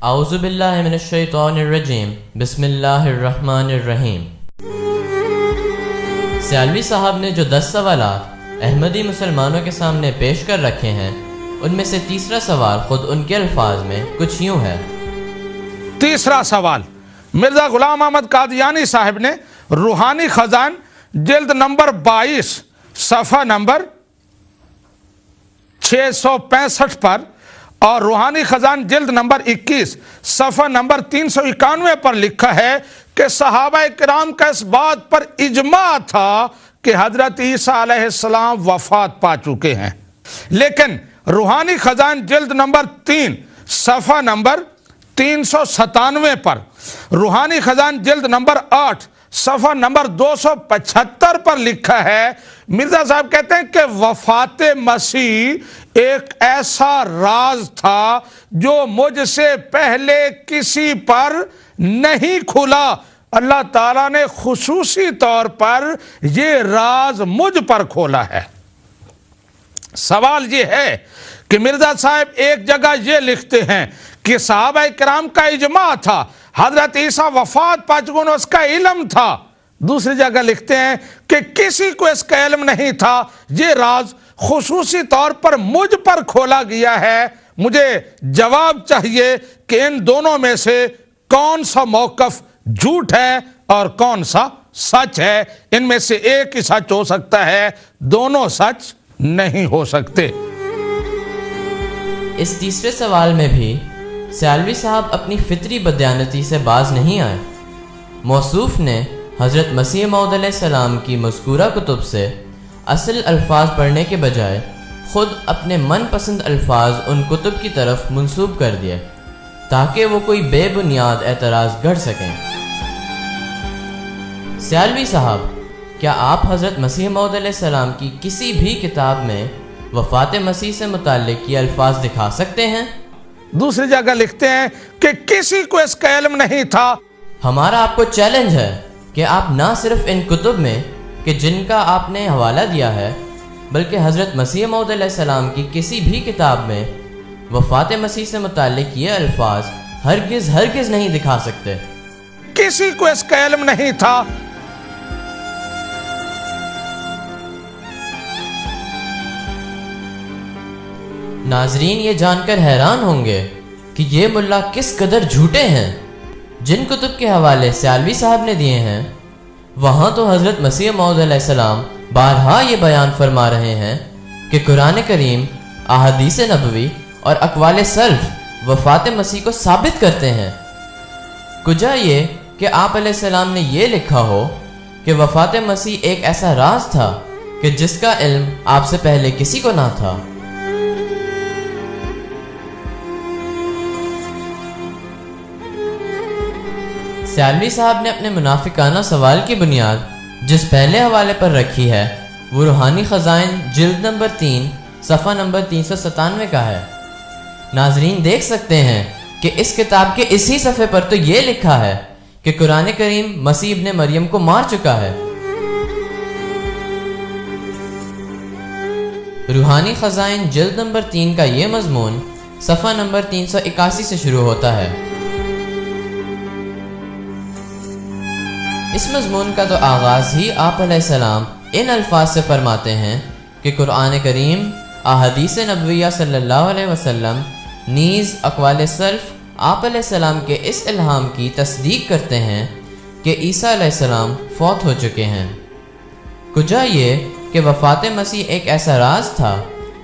اعوذ باللہ من الشیطان الرجیم، بسم اللہ الرحمن الرحیم۔ سیالوی صاحب نے جو 10 سوالات احمدی مسلمانوں کے سامنے پیش کر رکھے ہیں، ان میں سے تیسرا سوال خود ان کے الفاظ میں کچھ یوں ہے۔ تیسرا سوال مرزا غلام احمد قادیانی صاحب نے روحانی خزان جلد نمبر 22 صفحہ نمبر 665 پر اور روحانی خزان جلد نمبر 21 صفحہ نمبر 391 پر لکھا ہے کہ صحابہ کرام کا اس بات پر اجماع تھا کہ حضرت عیسیٰ علیہ السلام وفات پا چکے ہیں، لیکن روحانی خزان جلد نمبر 3 صفحہ نمبر 397 پر، روحانی خزان جلد نمبر 8 صفحہ نمبر 275 پر لکھا ہے، مرزا صاحب کہتے ہیں کہ وفات مسیح ایک ایسا راز تھا جو مجھ سے پہلے کسی پر نہیں کھلا، اللہ تعالیٰ نے خصوصی طور پر یہ راز مجھ پر کھولا ہے۔ سوال یہ ہے کہ مرزا صاحب ایک جگہ یہ لکھتے ہیں کہ صحابہ کرام کا اجماع تھا، حضرت عیسیٰ وفات پا چکے انہیں اس کا علم تھا، دوسری جگہ لکھتے ہیں کہ کسی کو اس کا علم نہیں تھا، یہ راز خصوصی طور پر مجھ پر کھولا گیا ہے۔ مجھے جواب چاہیے کہ ان دونوں میں سے کون سا موقف جھوٹ ہے اور کون سا سچ ہے۔ ان میں سے ایک ہی سچ ہو سکتا ہے، دونوں سچ نہیں ہو سکتے۔ اس تیسرے سوال میں بھی سیالوی صاحب اپنی فطری بدیانتی سے باز نہیں آئے۔ موصوف نے حضرت مسیح موعود علیہ السلام کی مذکورہ کتب سے اصل الفاظ پڑھنے کے بجائے خود اپنے من پسند الفاظ ان کتب کی طرف منسوب کر دیے تاکہ وہ کوئی بے بنیاد اعتراض گڑھ سکیں۔ سیالوی صاحب، کیا آپ حضرت مسیح موعود علیہ السلام کی کسی بھی کتاب میں وفات مسیح سے متعلق یہ الفاظ دکھا سکتے ہیں؟ دوسری جگہ لکھتے ہیں کہ کسی کو اس کا علم نہیں تھا۔ ہمارا آپ کو چیلنج ہے کہ آپ نہ صرف ان کتب میں کہ جن کا آپ نے حوالہ دیا ہے، بلکہ حضرت مسیح موعود علیہ السلام کی کسی بھی کتاب میں وفات مسیح سے متعلق یہ الفاظ ہرگز نہیں دکھا سکتے۔ کسی کو اس کا علم نہیں تھا۔ ناظرین یہ جان کر حیران ہوں گے کہ یہ ملا کس قدر جھوٹے ہیں۔ جن کتب کے حوالے سیالوی صاحب نے دیے ہیں، وہاں تو حضرت مسیح موعود علیہ السلام بارہا یہ بیان فرما رہے ہیں کہ قرآن کریم، احادیث نبوی اور اقوال سلف وفات مسیح کو ثابت کرتے ہیں۔ کجا یہ کہ آپ علیہ السلام نے یہ لکھا ہو کہ وفات مسیح ایک ایسا راز تھا کہ جس کا علم آپ سے پہلے کسی کو نہ تھا۔ سیالوی صاحب نے اپنے منافقانہ سوال کی بنیاد جس پہلے حوالے پر رکھی ہے وہ روحانی خزائن جلد نمبر 3 صفحہ نمبر 397 کا ہے۔ ناظرین دیکھ سکتے ہیں کہ اس کتاب کے اسی صفحے پر تو یہ لکھا ہے کہ قرآن کریم مسیح ابن مریم کو مار چکا ہے۔ روحانی خزائن جلد نمبر 3 کا یہ مضمون صفحہ نمبر 381 سے شروع ہوتا ہے۔ اس مضمون کا تو آغاز ہی آپ علیہ السلام ان الفاظ سے فرماتے ہیں کہ قرآن کریم، احادیث نبویہ صلی اللہ علیہ وسلم نیز اقوال سلف آپ علیہ السلام کے اس الہام کی تصدیق کرتے ہیں کہ عیسیٰ علیہ السلام فوت ہو چکے ہیں۔ کجا یہ کہ وفات مسیح ایک ایسا راز تھا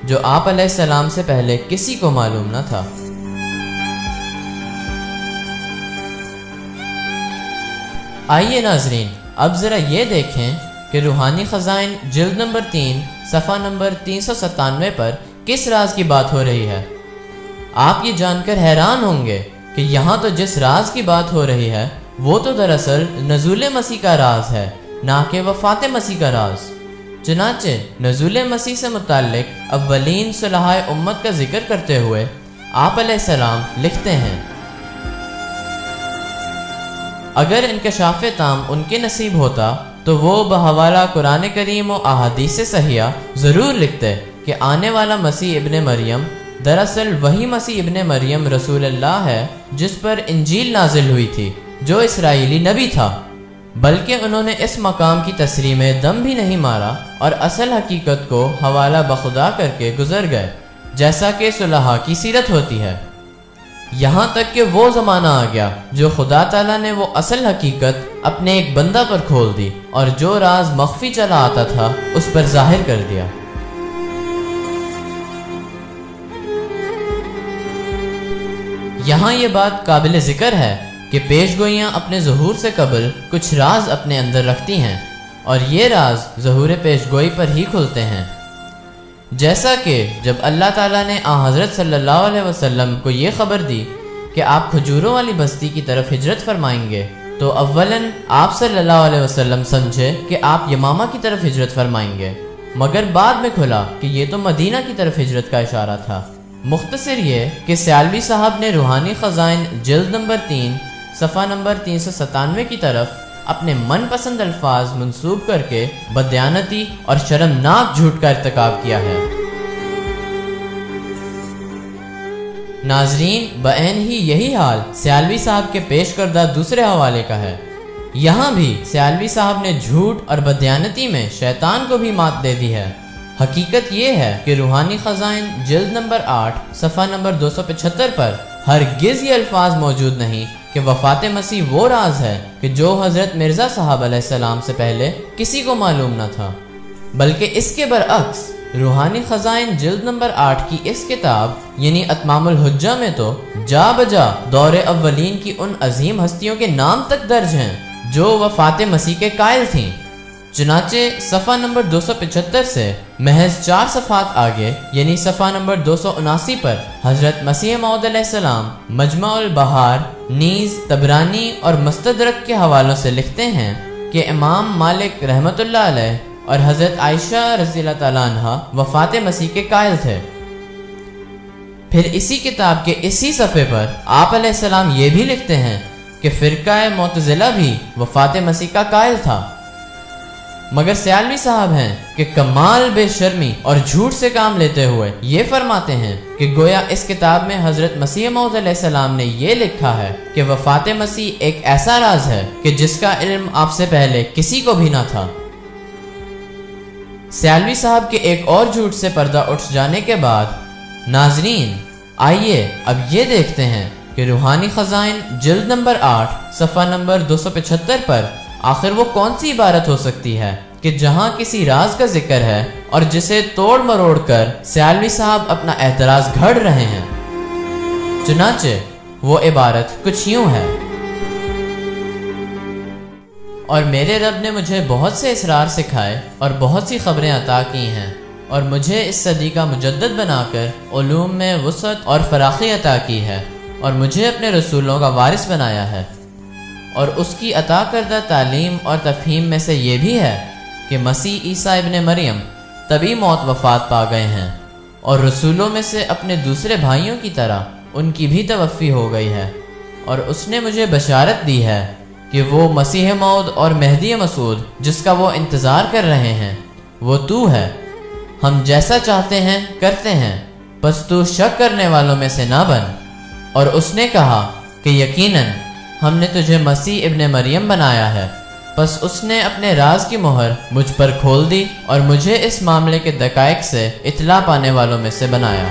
جو آپ علیہ السلام سے پہلے کسی کو معلوم نہ تھا۔ آئیے ناظرین اب ذرا یہ دیکھیں کہ روحانی خزائن جلد نمبر 3 صفحہ نمبر 397 پر کس راز کی بات ہو رہی ہے۔ آپ یہ جان کر حیران ہوں گے کہ یہاں تو جس راز کی بات ہو رہی ہے وہ تو دراصل نزول مسیح کا راز ہے، نہ کہ وفات مسیح کا راز۔ چنانچہ نزول مسیح سے متعلق اولین صلحاء امت کا ذکر کرتے ہوئے آپ علیہ السلام لکھتے ہیں، اگر انکشاف تام ان کے نصیب ہوتا تو وہ بحوالہ قرآن کریم و احادیث صحیحہ ضرور لکھتے کہ آنے والا مسیح ابن مریم دراصل وہی مسیح ابن مریم رسول اللہ ہے جس پر انجیل نازل ہوئی تھی، جو اسرائیلی نبی تھا، بلکہ انہوں نے اس مقام کی تصریح میں دم بھی نہیں مارا اور اصل حقیقت کو حوالہ بخدا کر کے گزر گئے، جیسا کہ صلحاء کی سیرت ہوتی ہے۔ یہاں تک کہ وہ زمانہ آ گیا جو خدا تعالیٰ نے وہ اصل حقیقت اپنے ایک بندہ پر کھول دی اور جو راز مخفی چلا آتا تھا اس پر ظاہر کر دیا۔ یہاں یہ بات قابل ذکر ہے کہ پیش گوئیاں اپنے ظہور سے قبل کچھ راز اپنے اندر رکھتی ہیں اور یہ راز ظہور پیش گوئی پر ہی کھلتے ہیں، جیسا کہ جب اللہ تعالیٰ نے حضرت صلی اللہ علیہ وسلم کو یہ خبر دی کہ آپ کھجوروں والی بستی کی طرف ہجرت فرمائیں گے، تو اولاً آپ صلی اللہ علیہ وسلم سمجھے کہ آپ یمامہ کی طرف ہجرت فرمائیں گے، مگر بعد میں کھلا کہ یہ تو مدینہ کی طرف ہجرت کا اشارہ تھا۔ مختصر یہ کہ سیالوی صاحب نے روحانی خزائن جلد نمبر 3 صفحہ نمبر 397 کی طرف اپنے من پسند الفاظ منسوب کر کے بدیانتی اور شرمناک جھوٹ کا ارتکاب کیا ہے۔ ناظرین، بعین ہی یہی حال سیالوی صاحب کے پیش کردہ دوسرے حوالے کا ہے۔ یہاں بھی سیالوی صاحب نے جھوٹ اور بدیانتی میں شیطان کو بھی مات دے دی ہے۔ حقیقت یہ ہے کہ روحانی خزائن جلد نمبر 8 صفحہ نمبر 275 پر ہرگز یہ الفاظ موجود نہیں کہ وفات مسیح وہ راز ہے کہ جو حضرت مرزا صاحب علیہ السلام سے پہلے کسی کو معلوم نہ تھا، بلکہ اس کے برعکس روحانی خزائن جلد نمبر 8 کی اس کتاب یعنی اتمام الحجہ میں تو جا بجا دور اولین کی ان عظیم ہستیوں کے نام تک درج ہیں جو وفات مسیح کے قائل تھیں۔ چنانچہ صفحہ نمبر 275 سے محض 4 صفحات آگے یعنی صفحہ نمبر 279 پر حضرت مسیح موعود علیہ السلام مجمع البحار نیز طبرانی اور مستدرک کے حوالوں سے لکھتے ہیں کہ امام مالک رحمۃ اللہ علیہ اور حضرت عائشہ رضی اللہ تعالیٰ عنہ وفات مسیح کے قائل تھے۔ پھر اسی کتاب کے اسی صفحے پر آپ علیہ السلام یہ بھی لکھتے ہیں کہ فرقہ معتزلہ بھی وفات مسیح کا قائل تھا، مگر سیالوی صاحب ہیں کہ کمال بے شرمی اور جھوٹ سے کام لیتے ہوئے یہ فرماتے ہیں کہ گویا اس کتاب میں حضرت مسیح موعود علیہ السلام نے یہ لکھا ہے کہ وفات مسیح ایک ایسا راز ہے کہ جس کا علم آپ سے پہلے کسی کو بھی نہ تھا۔ سیالوی صاحب کے ایک اور جھوٹ سے پردہ اٹھ جانے کے بعد ناظرین آئیے اب یہ دیکھتے ہیں کہ روحانی خزائن جلد نمبر 8 صفحہ نمبر 275 پر آخر وہ کون سی عبارت ہو سکتی ہے کہ جہاں کسی راز کا ذکر ہے اور جسے توڑ مروڑ کر سیالوی صاحب اپنا اعتراض گھڑ رہے ہیں۔ چنانچہ وہ عبارت کچھ یوں ہے: اور میرے رب نے مجھے بہت سے اسرار سکھائے اور بہت سی خبریں عطا کی ہیں اور مجھے اس صدی کا مجدد بنا کر علوم میں وسعت اور فراخی عطا کی ہے اور مجھے اپنے رسولوں کا وارث بنایا ہے، اور اس کی عطا کردہ تعلیم اور تفہیم میں سے یہ بھی ہے کہ مسیح عیسیٰ ابن مریم طبی موت وفات پا گئے ہیں اور رسولوں میں سے اپنے دوسرے بھائیوں کی طرح ان کی بھی توفی ہو گئی ہے، اور اس نے مجھے بشارت دی ہے کہ وہ مسیح موعود اور مہدی مسعود جس کا وہ انتظار کر رہے ہیں وہ تو ہے۔ ہم جیسا چاہتے ہیں کرتے ہیں، پس تو شک کرنے والوں میں سے نہ بن۔ اور اس نے کہا کہ یقیناً ہم نے تجھے مسیح ابن مریم بنایا ہے، پس اس نے اپنے راز کی مہر مجھ پر کھول دی اور مجھے اس معاملے کے دقائق سے اطلاع پانے والوں میں سے بنایا۔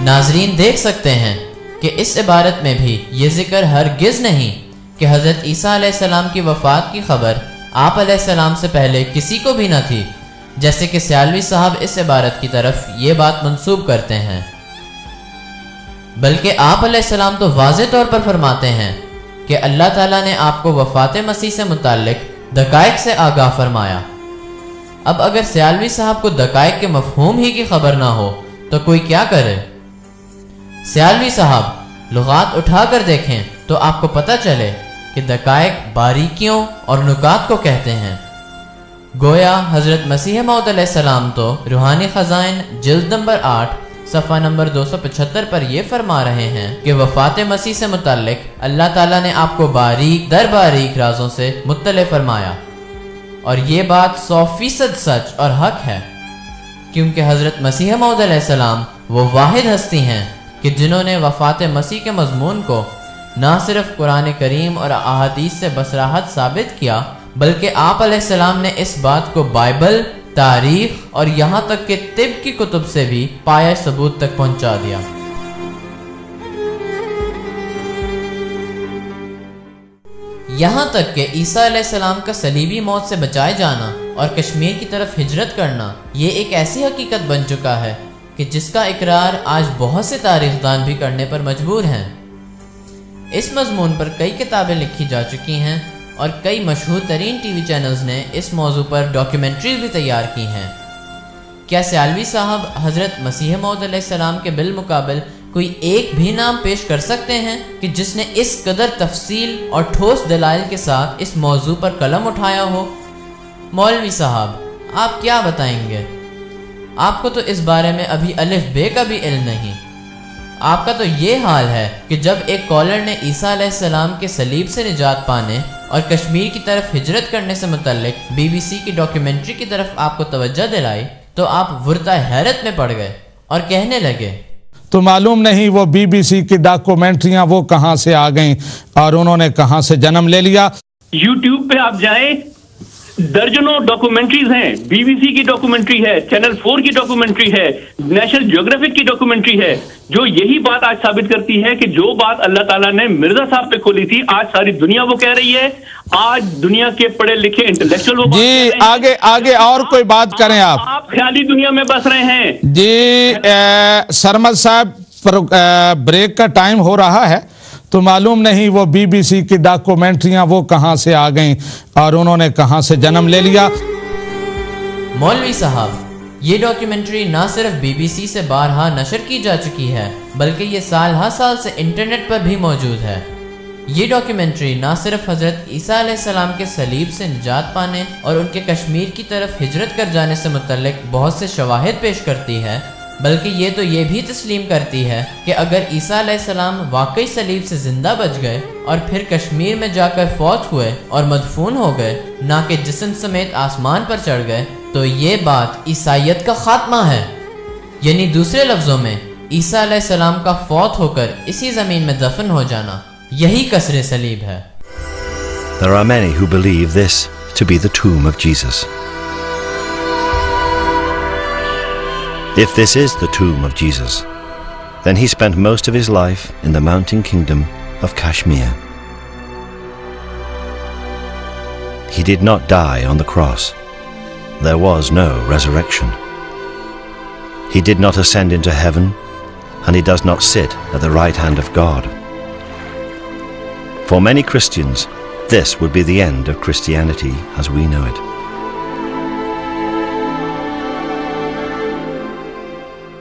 ناظرین دیکھ سکتے ہیں کہ اس عبارت میں بھی یہ ذکر ہرگز نہیں کہ حضرت عیسیٰ علیہ السلام کی وفات کی خبر آپ علیہ السلام سے پہلے کسی کو بھی نہ تھی، جیسے کہ سیالوی صاحب اس عبارت کی طرف یہ بات منسوب کرتے ہیں، بلکہ آپ علیہ السلام تو واضح طور پر فرماتے ہیں کہ اللہ تعالیٰ نے آپ کو وفات مسیح سے متعلق دقائق سے آگاہ فرمایا۔ اب اگر سیالوی صاحب کو دقائق کے مفہوم ہی کی خبر نہ ہو تو کوئی کیا کرے؟ سیالوی صاحب لغات اٹھا کر دیکھیں تو آپ کو پتہ چلے کہ دقائق باریکیوں اور نکات کو کہتے ہیں۔ گویا حضرت مسیح موعود علیہ السلام تو روحانی خزائن جلد نمبر 8 صفحہ نمبر 275 پر یہ فرما رہے ہیں کہ وفات مسیح سے متعلق اللہ تعالیٰ نے آپ کو باریک در باریک رازوں سے مطلع فرمایا، اور یہ بات 100% سچ اور حق ہے، کیونکہ حضرت مسیح موعود علیہ السلام وہ واحد ہستی ہیں کہ جنہوں نے وفات مسیح کے مضمون کو نہ صرف قرآن کریم اور احادیث سے بصراحت ثابت کیا، بلکہ آپ علیہ السلام نے اس بات کو بائبل، تاریخ اور یہاں تک کہ طب کی کتب سے بھی پایہ ثبوت تک پہنچا دیا۔ یہاں تک کہ عیسیٰ علیہ السلام کا صلیبی موت سے بچائے جانا اور کشمیر کی طرف ہجرت کرنا یہ ایک ایسی حقیقت بن چکا ہے کہ جس کا اقرار آج بہت سے تاریخ دان بھی کرنے پر مجبور ہیں۔ اس مضمون پر کئی کتابیں لکھی جا چکی ہیں اور کئی مشہور ترین ٹی وی چینلز نے اس موضوع پر ڈاکیومنٹریز بھی تیار کی ہیں۔ کیا سیالوی صاحب حضرت مسیح موعود علیہ السلام کے بالمقابل کوئی ایک بھی نام پیش کر سکتے ہیں کہ جس نے اس قدر تفصیل اور ٹھوس دلائل کے ساتھ اس موضوع پر قلم اٹھایا ہو؟ مولوی صاحب آپ کیا بتائیں گے؟ آپ کو تو اس بارے میں ابھی الف بے کا بھی علم نہیں۔ آپ کا تو یہ حال ہے کہ جب ایک کالر نے عیسیٰ علیہ السلام کے صلیب سے نجات پانے اور کشمیر کی طرف ہجرت کرنے سے متعلق BBC کی ڈاکیومنٹری کی طرف آپ کو توجہ دلائی تو آپ ورطہ حیرت میں پڑ گئے اور کہنے لگے تو معلوم نہیں وہ BBC کی ڈاکومنٹریاں وہ کہاں سے آ گئیں اور انہوں نے کہاں سے جنم لے لیا۔ یوٹیوب پہ آپ جائیں، درجنوں ڈاکومنٹریز ہیں، BBC کی ڈاکومنٹری ہے، چینل 4 کی ڈاکومنٹری ہے، نیشنل جیوگرافک کی ڈاکومنٹری ہے، جو یہی بات آج ثابت کرتی ہے کہ جو بات اللہ تعالیٰ نے مرزا صاحب پہ کھولی تھی آج ساری دنیا وہ کہہ رہی ہے۔ آج دنیا کے پڑھے لکھے انٹلیکچوئل وہ جی آگے اور کوئی بات کریں آپ خیالی دنیا میں بس رہے ہیں۔ جی سرمد صاحب بریک کا ٹائم ہو رہا ہے تو معلوم نہیں وہ BBC کی ڈاکومنٹریاں وہ کہاں سے آ گئیں اور انہوں نے کہاں سے جنم لے لیا۔ مولوی صاحب یہ ڈاکیومنٹری نہ صرف BBC سے بارہا نشر کی جا چکی ہے بلکہ یہ سال ہر سال سے انٹرنیٹ پر بھی موجود ہے۔ یہ ڈاکیومنٹری نہ صرف حضرت عیسیٰ علیہ السلام کے صلیب سے نجات پانے اور ان کے کشمیر کی طرف ہجرت کر جانے سے متعلق بہت سے شواہد پیش کرتی ہے بلکہ یہ بھی تسلیم کرتی ہے کہ اگر عیسیٰ علیہ السلام واقعی صلیب سے زندہ بچ گئے اور پھر کشمیر میں جا کر فوت ہوئے اور مدفون ہو گئے، نہ کہ جسم سمیت آسمان پر چڑھ گئے، تو یہ بات عیسائیت کا خاتمہ ہے۔ یعنی دوسرے لفظوں میں عیسیٰ علیہ السلام کا فوت ہو کر اسی زمین میں دفن ہو جانا یہی کسر صلیب ہے۔ There are many who believe this to be the tomb of Jesus. If this is the tomb of Jesus, then he spent most of his life in the mountain kingdom of Kashmir. He did not die on the cross. There was no resurrection. He did not ascend into heaven, and he does not sit at the right hand of God. For many Christians, this would be the end of Christianity as we know it.